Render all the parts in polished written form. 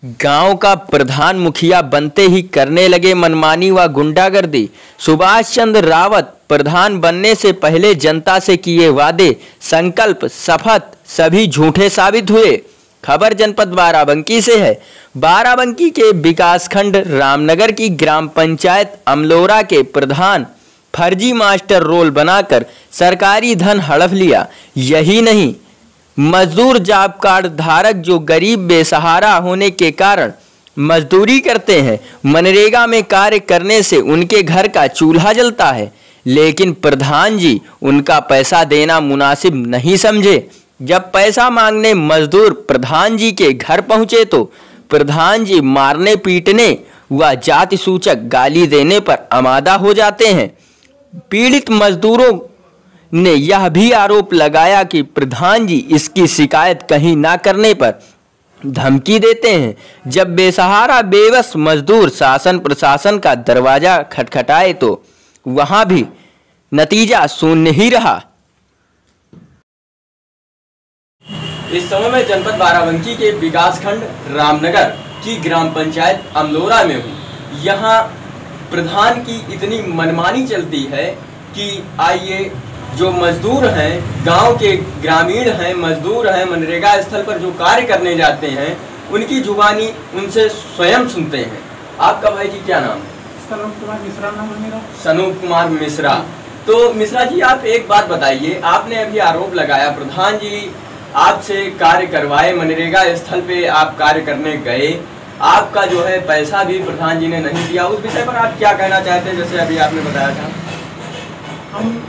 गांव का प्रधान मुखिया बनते ही करने लगे मनमानी व गुंडागर्दी। सुभाष चंद्र रावत प्रधान बनने से पहले जनता से किए वादे, संकल्प, शपथ सभी झूठे साबित हुए। खबर जनपद बाराबंकी से है। बाराबंकी के विकासखंड रामनगर की ग्राम पंचायत अमलोरा के प्रधान फर्जी मास्टर रोल बनाकर सरकारी धन हड़प लिया। यही नहीं, मजदूर जॉब कार्ड धारक जो गरीब बेसहारा होने के कारण मजदूरी करते हैं, मनरेगा में कार्य करने से उनके घर का चूल्हा जलता है, लेकिन प्रधान जी उनका पैसा देना मुनासिब नहीं समझे। जब पैसा मांगने मजदूर प्रधान जी के घर पहुंचे तो प्रधान जी मारने पीटने व जाति सूचक गाली देने पर आमादा हो जाते हैं। पीड़ित मजदूरों ने यह भी आरोप लगाया कि प्रधान जी इसकी शिकायत कहीं ना करने पर धमकी देते हैं। जब बेसहारा बेबस मजदूर शासन प्रशासन का दरवाजा खटखटाए तो वहां भी नतीजा शून्य ही रहा। इस समय मैं जनपद बाराबंकी के विकासखंड रामनगर की ग्राम पंचायत अमलोरा में हूँ। यहाँ प्रधान की इतनी मनमानी चलती है कि आइए, जो मजदूर हैं, गांव के ग्रामीण हैं, मजदूर हैं, मनरेगा स्थल पर जो कार्य करने जाते हैं, उनकी जुबानी उनसे स्वयं सुनते हैं। आपका भाई जी क्या नाम है? सनूप कुमार मिश्रा नाम है मेरा। सनूप कुमार मिश्रा। तो मिश्रा जी, आप एक बात बताइए, आपने अभी आरोप लगाया प्रधान जी आपसे कार्य करवाए, मनरेगा स्थल पे आप कार्य करने गए, आपका जो है पैसा भी प्रधान जी ने नहीं दिया। उस विषय पर आप क्या कहना चाहते हैं? जैसे अभी आपने बताया था, हम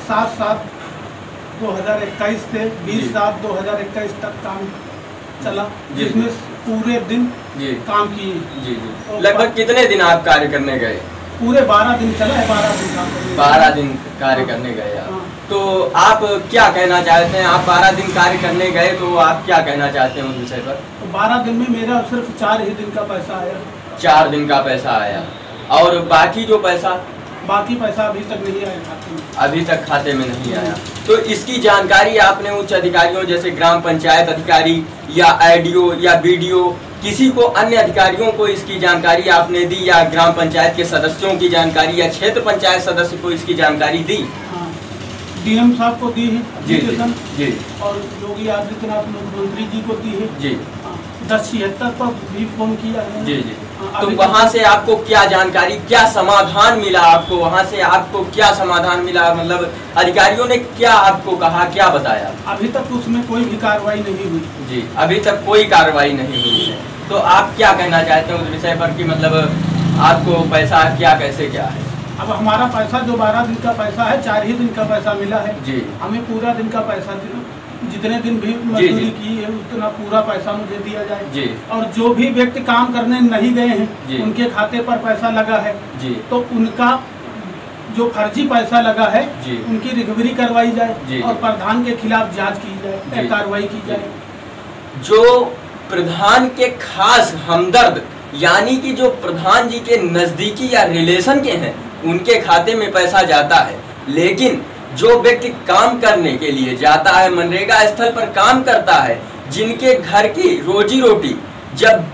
7/7/2021 से 20/7/2021 तक काम चला, जिसमें पूरे दिन काम किए। जी। लगभग कितने दिन आप कार्य करने गए? पूरे 12 दिन चला है। 12 दिन काम करने 12 दिन कार्य करने गए आप। तो आप क्या कहना चाहते हैं? आप 12 दिन कार्य करने गए तो आप क्या कहना चाहते हैं उस विषय पर? तो 12 दिन में मेरा सिर्फ 4 ही दिन का पैसा आया। 4 दिन का पैसा आया, और बाकी जो पैसा? बाकी पैसा अभी तक नहीं आया खाते में। अभी तक खाते में नहीं आया। तो इसकी जानकारी आपने उच्च अधिकारियों जैसे ग्राम पंचायत अधिकारी या आईडीओ या बीडीओ, किसी को, अन्य अधिकारियों को इसकी जानकारी आपने दी, या ग्राम पंचायत के सदस्यों की जानकारी या क्षेत्र पंचायत सदस्य को इसकी जानकारी दी? हाँ, डीएम साहब को दी है जी, और योगी आदित्यनाथ मुख्यमंत्री जी को दी है जी। 1076 पर भी फोन किया है जी। तो वहाँ से आपको क्या जानकारी, क्या समाधान मिला आपको? वहाँ से आपको क्या समाधान मिला? मतलब अधिकारियों ने क्या आपको कहा, क्या बताया? अभी तक उसमें कोई भी कार्रवाई नहीं हुई। जी, अभी तक कोई कार्रवाई नहीं हुई है। तो आप क्या कहना चाहते हैं उस विषय पर कि मतलब आपको पैसा क्या, कैसे, क्या है? अब हमारा पैसा जो 12 दिन का पैसा है, 4 ही दिन का पैसा मिला है जी। हमें पूरा दिन का पैसा, जितने दिन भी मजदूरी की है उतना पूरा पैसा मुझे दिया जाए जी। और जो भी व्यक्ति काम करने नहीं गए हैं उनके खाते पर पैसा लगा है जी। तो उनका जो फर्जी पैसा लगा है उनकी रिकवरी करवाई जाए और प्रधान के खिलाफ जांच की जाए, कार्रवाई की जाए। जो प्रधान के खास हमदर्द, यानी कि जो प्रधान जी के नजदीकी या रिलेशन के हैं, उनके खाते में पैसा जाता है, लेकिन जो व्यक्ति काम करने के लिए जाता है, मनरेगा स्थल पर काम करता है, जिनके घर की रोजी रोटी, जब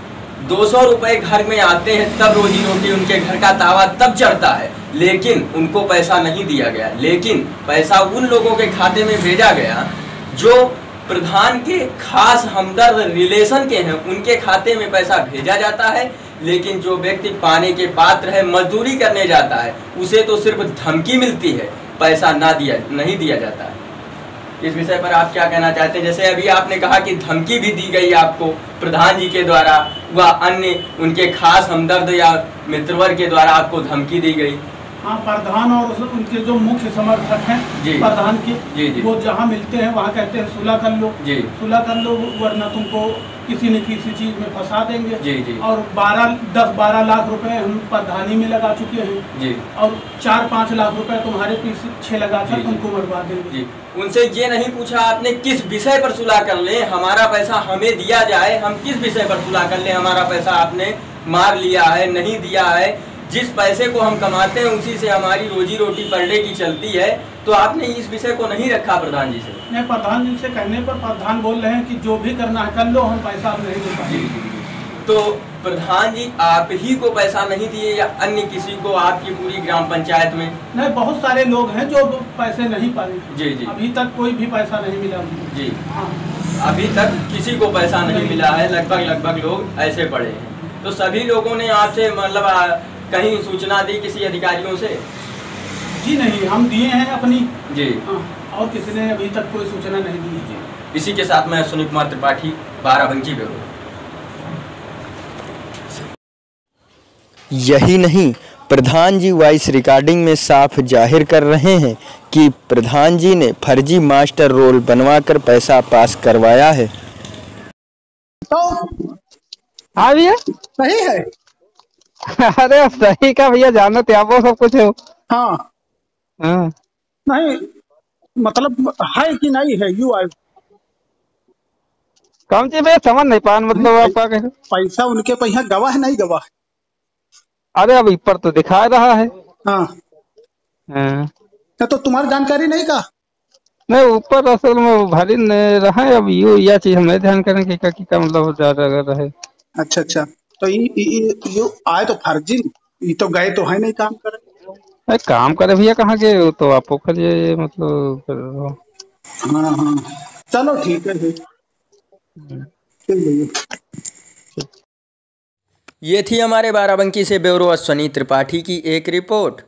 200 रुपए घर में आते हैं तब रोजी रोटी, उनके घर का तावा तब चढ़ता है, लेकिन उनको पैसा नहीं दिया गया। लेकिन पैसा उन लोगों के खाते में भेजा गया जो प्रधान के खास हमदर्द रिलेशन के हैं, उनके खाते में पैसा भेजा जाता है। लेकिन जो व्यक्ति पाने के पात्र है, मजदूरी करने जाता है, उसे तो सिर्फ धमकी मिलती है, पैसा नहीं दिया जाता है। इस विषय पर आप क्या कहना चाहते हैं? जैसे अभी आपने कहा कि धमकी भी दी गई आपको प्रधान जी के द्वारा व अन्य उनके खास हमदर्द या मित्रवर्ग के द्वारा आपको धमकी दी गई। हाँ, प्रधान और उनके जो मुख्य समर्थक हैं प्रधान के, वो जहाँ मिलते हैं वहाँ कहते हैं सुलह कर लो, सुलह कर लो, वरना तुमको किसी न किसी चीज में फंसा देंगे। और 10-12 लाख रुपए हम प्रधानी में लगा चुके हैं और 4-5 लाख रुपए तुम्हारे पीछे लगाकर तुमको मरवा देंगे। उनसे ये नहीं पूछा आपने किस विषय पर सुलह कर ले, हमारा पैसा हमें दिया जाए, हम किस विषय पर सुलह कर ले, हमारा पैसा आपने मार लिया है, नहीं दिया है, जिस पैसे को हम कमाते हैं उसी से हमारी रोजी रोटी पर डे की चलती है, तो आपने इस विषय को नहीं रखा प्रधान जी से? नहीं, प्रधान जी से कहने पर प्रधान बोल रहे हैं कि जो भी करना है कर लो, हम पैसा नहीं दे पाएंगे। तो प्रधान जी आप ही को पैसा नहीं दिए या अन्य किसी को आपकी पूरी ग्राम पंचायत में? नहीं, बहुत सारे लोग हैं जो पैसे नहीं पाए। जी जी। अभी तक कोई भी पैसा नहीं मिला जी। हाँ। अभी तक किसी को पैसा नहीं मिला है, लगभग लोग ऐसे पड़े हैं। तो सभी लोगों ने आपसे मतलब कहीं सूचना दी किसी अधिकारियों से? जी नहीं, हम दिए हैं अपनी। जी। हाँ, और किसी ने अभी तक कोई सूचना नहीं दी है। इसी के साथ मैं सुनील कुमार त्रिपाठी, बाराबंकी ब्यूरो। यही नहीं, प्रधान जी वॉइस रिकॉर्डिंग में साफ जाहिर कर रहे हैं कि प्रधान जी ने फर्जी मास्टर रोल बनवाकर पैसा पास करवाया है। तो हाँ भैया सही है। अरे सही का भैया, जानते आप वो सब कुछ हो। हाँ हाँ। नहीं मतलब है कि नहीं है, यू आई कौन सी भैया समझ नहीं पान, मतलब आप क्या कह रहे? पैसा उनके पैसा गवाह नहीं गवाह? अरे अब ऊपर तो दिखा रहा है। हाँ हाँ। तो तुम्हारी जानकारी नहीं का? नहीं, ऊपर असल में भरी नहीं रहा है। अब यह चीज हमें ध्यान करें कि क्या मतलब ज्यादा अगर रहे। अच्छा अच्छा, तो ये आए तो फर्जी, ये तो गए तो है नहीं काम करे। अरे काम करे भैया कहाँ के, वो तो आपको करिए मतलब। हाँ हाँ, चलो ठीक है फिर। ये थी हमारे बाराबंकी से ब्यूरो अश्वनी त्रिपाठी की एक रिपोर्ट।